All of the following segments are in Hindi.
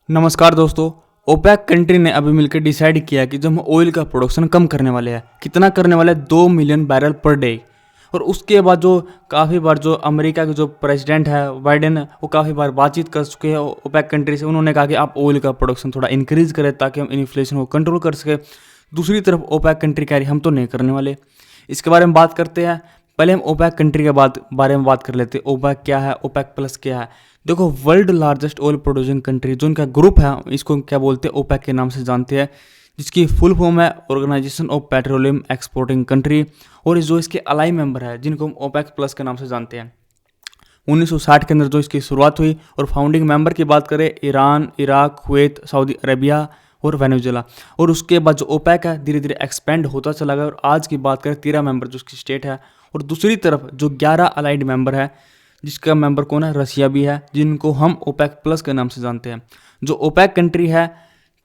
नमस्कार दोस्तों। ओपेक कंट्री ने अभी मिलकर डिसाइड किया कि जो हम ऑयल का प्रोडक्शन कम करने वाले हैं। कितना करने वाले हैं? 2 मिलियन बैरल पर डे। और उसके बाद जो काफ़ी बार जो अमेरिका के जो प्रेसिडेंट है बाइडेन, वो काफ़ी बार बातचीत कर चुके हैं ओपेक कंट्री से। उन्होंने कहा कि आप ऑयल का प्रोडक्शन थोड़ा इंक्रीज़ करें ताकि हम इन्फ्लेशन को कंट्रोल कर सकें। दूसरी तरफ ओपेक कंट्री कह रही हम तो नहीं करने वाले। इसके बारे में बात करते हैं। पहले हम ओपेक कंट्री के बारे में बात कर लेते हैं। ओपेक क्या है, ओपेक प्लस क्या है। देखो, world largest oil producing country जो इनका ग्रुप है, इसको क्या बोलते हैं, ओपेक के नाम से जानते हैं, जिसकी फुल फॉर्म है organisation of petroleum exporting country. और जो इसके अलाई मेंबर है जिनको हम ओपेक प्लस के नाम से जानते हैं, 1960 के अंदर जो इसकी शुरुआत हुई। और फाउंडिंग मेंबर की बात करें, Iran, Iraq, Kuwait, Saudi Arabia और वेनेजुएला। और उसके बाद जो ओपेक है धीरे धीरे एक्सपेंड होता चला गया और आज की बात करें 13 मेंबर जो उसकी स्टेट है। और दूसरी तरफ जो 11 अलाइड मेंबर है, जिसका मेंबर कौन है, रशिया भी है, जिनको हम ओपेक प्लस के नाम से जानते हैं। जो ओपेक कंट्री है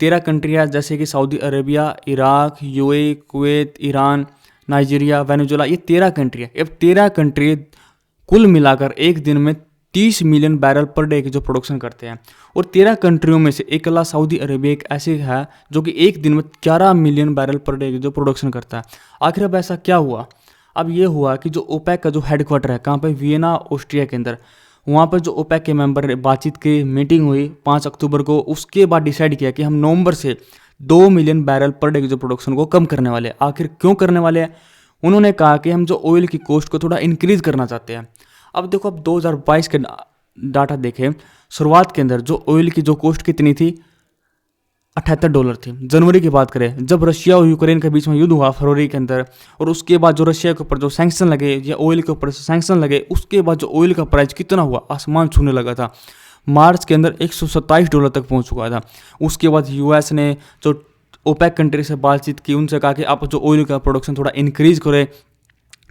13 कंट्री है, जैसे कि Saudi Arabia, Iraq, UAE, Kuwait, Iran, Nigeria, Venezuela, ये 13 कंट्री है। अब 13 कंट्री कुल मिलाकर एक दिन में 30 मिलियन बैरल पर डे की जो प्रोडक्शन करते हैं। और 13 कंट्रियों में से अकेला सऊदी अरेबिया एक ऐसी है जो कि एक दिन में 11 मिलियन बैरल पर डे की जो प्रोडक्शन करता है। आखिर अब ऐसा क्या हुआ? अब ये हुआ कि जो ओपेक का जो हेडक्वार्टर है कहाँ पे, वियना ऑस्ट्रिया के अंदर, वहाँ पर जो ओपेक के मेंबर ने बातचीत की मीटिंग हुई 5 अक्टूबर को। उसके बाद डिसाइड किया कि हम नवंबर से 2 मिलियन बैरल पर डे की जो प्रोडक्शन को कम करने वाले हैं। आखिर क्यों करने वाले हैं? उन्होंने कहा कि हम जो ऑयल की कॉस्ट को थोड़ा इंक्रीज करना चाहते हैं। अब देखो, अब 2022 के डाटा देखें, शुरुआत के अंदर जो ऑयल की जो कॉस्ट कितनी थी, $78 थी। जनवरी की बात करें, जब रशिया और यूक्रेन के बीच में युद्ध हुआ फरवरी के अंदर, और उसके बाद जो रशिया के ऊपर जो सैंक्शन लगे या ऑयल के ऊपर सैंक्शन लगे, उसके बाद जो ऑयल का प्राइस कितना हुआ, आसमान छूने लगा था। मार्च के अंदर $127 तक पहुंच चुका था। उसके बाद यूएस ने जो ओपेक कंट्री से बातचीत की, उनसे कहा कि आप जो ऑयल का प्रोडक्शन थोड़ा इंक्रीज करें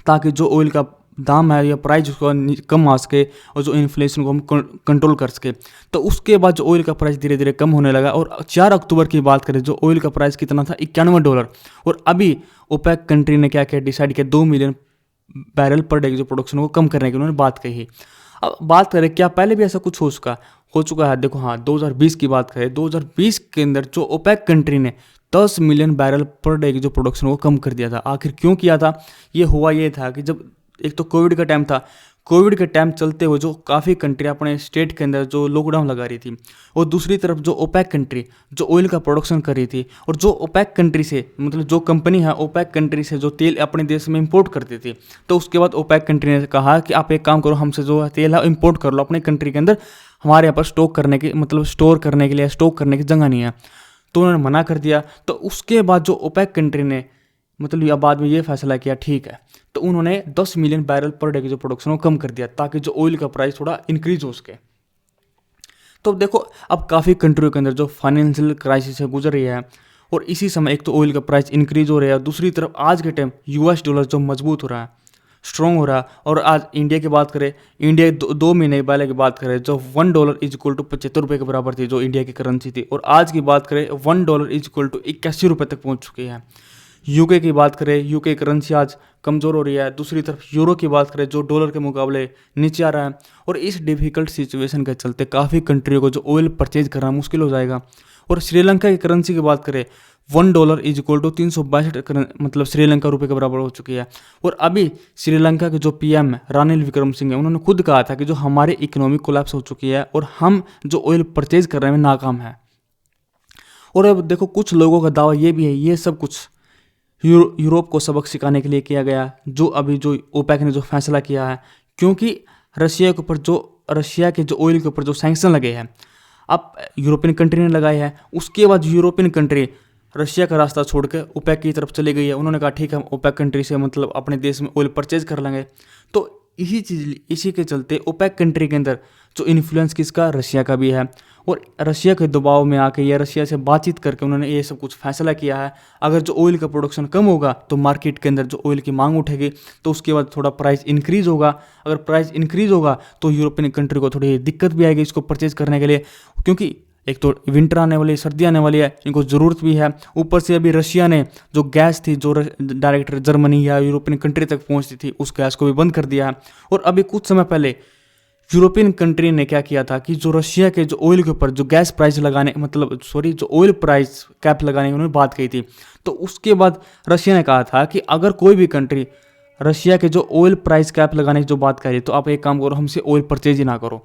ताकि जो ऑयल का दाम है या प्राइस उसको कम आ सके और जो इन्फ्लेशन को हम कंट्रोल कर सके। तो उसके बाद जो ऑयल का प्राइस धीरे धीरे कम होने लगा। और 4 अक्टूबर की बात करें, जो ऑयल का प्राइस कितना था, $91। और अभी ओपेक कंट्री ने क्या किया, डिसाइड किया 2 मिलियन बैरल पर डे की जो प्रोडक्शन को कम करने की उन्होंने बात कही। अब बात करें क्या पहले भी ऐसा कुछ हो चुका है? देखो हाँ, 2020 की बात करें, 2020 के अंदर जो ओपेक कंट्री ने 10 मिलियन बैरल पर डे की जो प्रोडक्शन को कम कर दिया था। आखिर क्यों किया था? ये हुआ ये था कि जब एक तो कोविड का टाइम था, कोविड के टाइम चलते हुए जो काफ़ी कंट्री अपने स्टेट के अंदर जो लॉकडाउन लगा रही थी, और दूसरी तरफ जो ओपेक कंट्री जो ऑयल का प्रोडक्शन कर रही थी, और जो ओपेक कंट्री से मतलब जो कंपनी है ओपेक कंट्री से जो तेल अपने देश में इंपोर्ट करती थी, तो उसके बाद ओपेक कंट्री ने कहा कि आप एक काम करो, हमसे जो तेल है इंपोर्ट कर लो अपने कंट्री के अंदर, हमारे यहाँ पर स्टॉक करने की मतलब स्टोर करने के लिए स्टॉक करने की जगह नहीं है। तो उन्होंने मना कर दिया। तो उसके बाद जो ओपेक कंट्री ने मतलब या बाद में ये फैसला किया, ठीक है, तो उन्होंने 10 मिलियन बैरल पर डे की जो प्रोडक्शन को कम कर दिया ताकि जो ऑयल का प्राइस थोड़ा इंक्रीज हो सके। तो देखो, अब काफ़ी कंट्रियों के अंदर जो फाइनेंशियल क्राइसिस से गुजर रही है, और इसी समय एक तो ऑयल का प्राइस इंक्रीज हो रहा है, और दूसरी तरफ आज के टाइम यूएस डॉलर जो मजबूत हो रहा है, स्ट्रॉन्ग हो रहा है। और आज इंडिया की बात करें, इंडिया 2 महीने पहले की बात करें, जो $1 इज इक्वल टू 75 रुपये के बराबर थी जो इंडिया की करेंसी थी, और आज की बात करें $1 इज इक्वल टू 81 रुपये तक पहुंच चुकी है। यूके की बात करें, यूके करेंसी आज कमज़ोर हो रही है। दूसरी तरफ यूरो की बात करें, जो डॉलर के मुकाबले नीचे आ रहा है। और इस डिफिकल्ट सिचुएशन के चलते काफ़ी कंट्रियों को जो ऑयल परचेज करना मुश्किल हो जाएगा। और श्रीलंका की करेंसी की बात करें, $1 इज इक्वल टू 362 मतलब श्रीलंका रुपये के बराबर हो चुकी है। और अभी श्रीलंका के जो पीएम है रानिल विक्रमसिंघे, उन्होंने खुद कहा था कि जो हमारी इकोनॉमी कोलैप्स हो चुकी है और हम जो ऑयल परचेज करने में नाकाम है। और अब देखो, कुछ लोगों का दावा ये भी है ये सब कुछ यूरोप को सबक सिखाने के लिए किया गया, जो अभी जो ओपेक ने जो फैसला किया है, क्योंकि रशिया के जो ऑयल के ऊपर जो सैंक्शन लगे हैं, अब यूरोपियन कंट्री ने लगाए हैं। उसके बाद यूरोपियन कंट्री रशिया का रास्ता छोड़ के ओपेक की तरफ चली गई है। उन्होंने कहा ठीक है, हम ओपेक कंट्री से मतलब अपने देश में ऑयल परचेज कर लेंगे। तो इसी के चलते ओपेक कंट्री के अंदर जो इन्फ्लुएंस किसका, रशिया का भी है। और रशिया के दबाव में आके या रशिया से बातचीत करके उन्होंने ये सब कुछ फैसला किया है। अगर जो ऑयल का प्रोडक्शन कम होगा तो मार्केट के अंदर जो ऑयल की मांग उठेगी, तो उसके बाद थोड़ा प्राइस इंक्रीज होगा। अगर प्राइस इंक्रीज होगा तो यूरोपियन कंट्री को थोड़ी दिक्कत भी आएगी इसको परचेज करने के लिए, क्योंकि एक तो विंटर आने वाली है, सर्दी आने वाली है, इनको ज़रूरत भी है। ऊपर से अभी रशिया ने जो गैस थी जो डायरेक्ट जर्मनी या यूरोपियन कंट्री तक पहुंचती थी, उस गैस को भी बंद कर दिया है। और अभी कुछ समय पहले यूरोपियन कंट्री ने क्या किया था कि जो रशिया के जो ऑयल के ऊपर जो गैस प्राइस लगाने मतलब सॉरी जो ऑयल प्राइस कैप लगाने की उन्होंने बात कही थी, तो उसके बाद रशिया ने कहा था कि अगर कोई भी कंट्री रशिया के जो ऑयल प्राइस कैप लगाने की जो बात करी तो आप एक काम करो, हमसे ऑयल परचेज ही ना करो।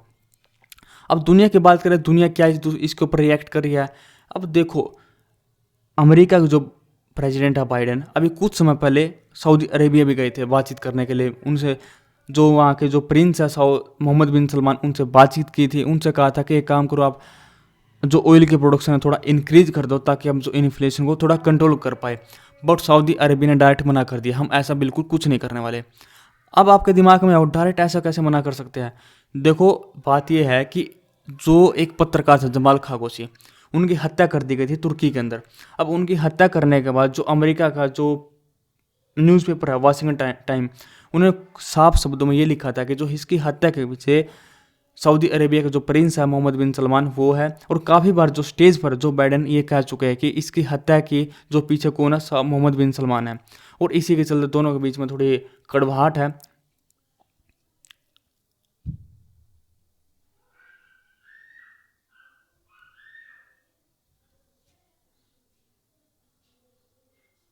अब दुनिया की बात करें, दुनिया क्या इसके ऊपर रिएक्ट कर रही है। अब देखो, अमेरिका के जो प्रेसिडेंट है बाइडेन, अभी कुछ समय पहले सऊदी अरेबिया भी गए थे बातचीत करने के लिए। उनसे जो वहाँ के जो प्रिंस है मोहम्मद बिन सलमान, उनसे बातचीत की थी। उनसे कहा था कि एक काम करो, आप जो ऑयल की प्रोडक्शन है थोड़ा इंक्रीज कर दो ताकि हम जो इन्फ्लेशन को थोड़ा कंट्रोल कर पाए। बट सऊदी अरेबिया ने डायरेक्ट मना कर दिया, हम ऐसा बिल्कुल कुछ नहीं करने वाले। अब आपके दिमाग में आओ, डायरेक्ट ऐसा कैसे मना कर सकते हैं। देखो, बात यह है कि जो एक पत्रकार था जमाल खाशोगी, उनकी हत्या कर दी गई थी तुर्की के अंदर। अब उनकी हत्या करने के बाद जो अमेरिका का जो न्यूज़पेपर है वाशिंगटन टाइम, उन्होंने साफ शब्दों में ये लिखा था कि जो इसकी हत्या के पीछे सऊदी अरेबिया का जो प्रिंस है मोहम्मद बिन सलमान वो है। और काफ़ी बार जो स्टेज पर जो बाइडेन ये कह चुके हैं कि इसकी हत्या की जो पीछे कौन है, मोहम्मद बिन सलमान है। और इसी के चलते दोनों के बीच में थोड़ी कड़वाहट है।